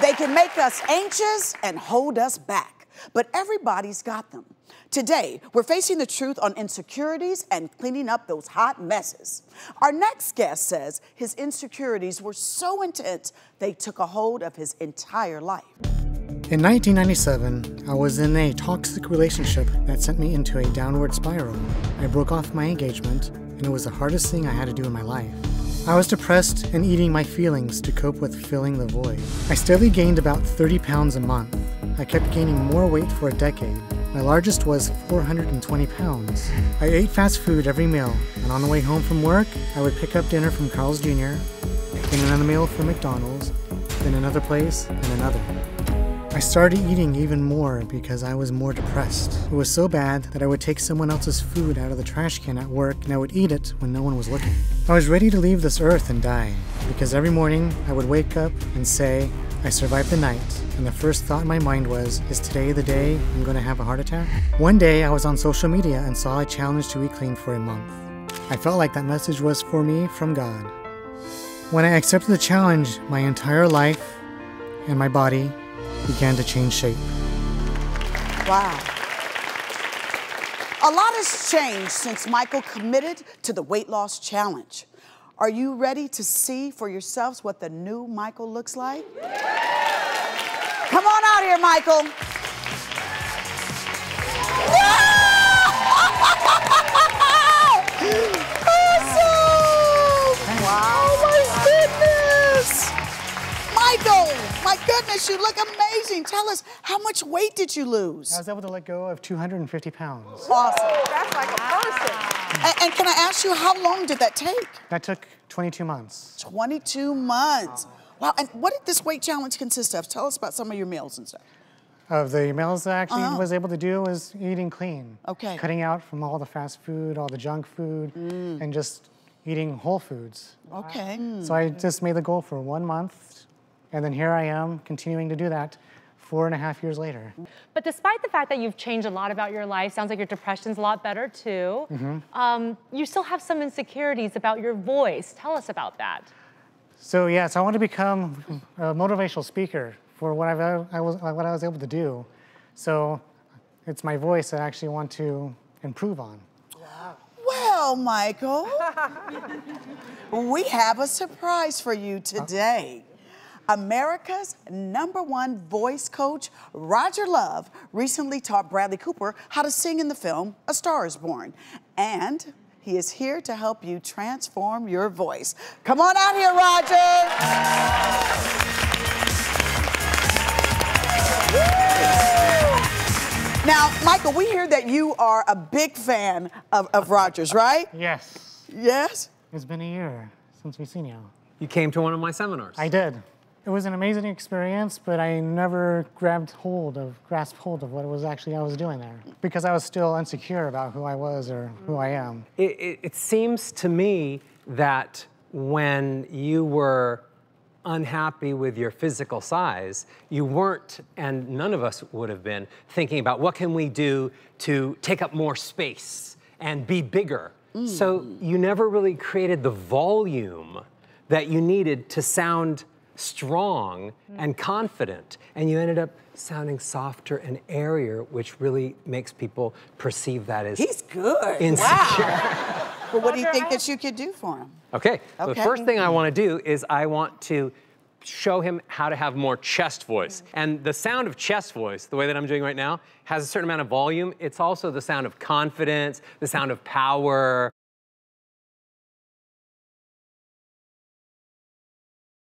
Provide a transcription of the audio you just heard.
They can make us anxious and hold us back, but everybody's got them. Today, we're facing the truth on insecurities and cleaning up those hot messes. Our next guest says his insecurities were so intense, they took a hold of his entire life. In 1997, I was in a toxic relationship that sent me into a downward spiral. I broke off my engagement, and it was the hardest thing I had to do in my life. I was depressed and eating my feelings to cope with filling the void. I steadily gained about 30 pounds a month. I kept gaining more weight for a decade. My largest was 420 pounds. I ate fast food every meal, and on the way home from work, I would pick up dinner from Carl's Jr., then another meal from McDonald's, then another place, and another. I started eating even more because I was more depressed. It was so bad that I would take someone else's food out of the trash can at work and I would eat it when no one was looking. I was ready to leave this earth and die because every morning I would wake up and say, I survived the night, and the first thought in my mind was, is today the day I'm going to have a heart attack? One day I was on social media and saw a challenge to eat clean for a month. I felt like that message was for me from God. When I accepted the challenge, my entire life and my body began to change shape. Wow. A lot has changed since Michael committed to the weight loss challenge. Are you ready to see for yourselves what the new Michael looks like? Come on out here, Michael. Awesome! Wow. Oh my goodness! Michael, my goodness, you look amazing. Tell us, how much weight did you lose? I was able to let go of 250 pounds. Awesome. That's like a person. And can I ask you, how long did that take? That took 22 months. 22 months. Wow, and what did this weight challenge consist of? Tell us about some of your meals and stuff. Of the meals that I actually was able to do was eating clean. Okay. Cutting out from all the fast food, all the junk food, and just eating whole foods. Okay. So I just made the goal for 1 month, and then here I am continuing to do that 4.5 years later. But despite the fact that you've changed a lot about your life, sounds like your depression's a lot better too, you still have some insecurities about your voice. Tell us about that. So yes, I want to become a motivational speaker for what I was able to do. So it's my voice I actually want to improve on. Wow. Well, Michael, we have a surprise for you today. America's #1 voice coach, Roger Love, recently taught Bradley Cooper how to sing in the film A Star is Born. And he is here to help you transform your voice. Come on out here, Roger. Now, Michael, we hear that you are a big fan of Roger's, right? Yes. Yes? It's been a year since we've seen you. You came to one of my seminars. I did. It was an amazing experience, but I never grasped hold of what it was actually I was doing there because I was still insecure about who I was or who I am. It seems to me that when you were unhappy with your physical size, you weren't, and none of us would have been, thinking about what can we do to take up more space and be bigger. So you never really created the volume that you needed to sound strong and confident, and you ended up sounding softer and airier, which really makes people perceive that as He's good. insecure. Wow. Well, what do you think that you could do for him? Okay, the first thing I want to do is I want to show him how to have more chest voice. And the sound of chest voice, the way that I'm doing right now, has a certain amount of volume. It's also the sound of confidence, the sound of power.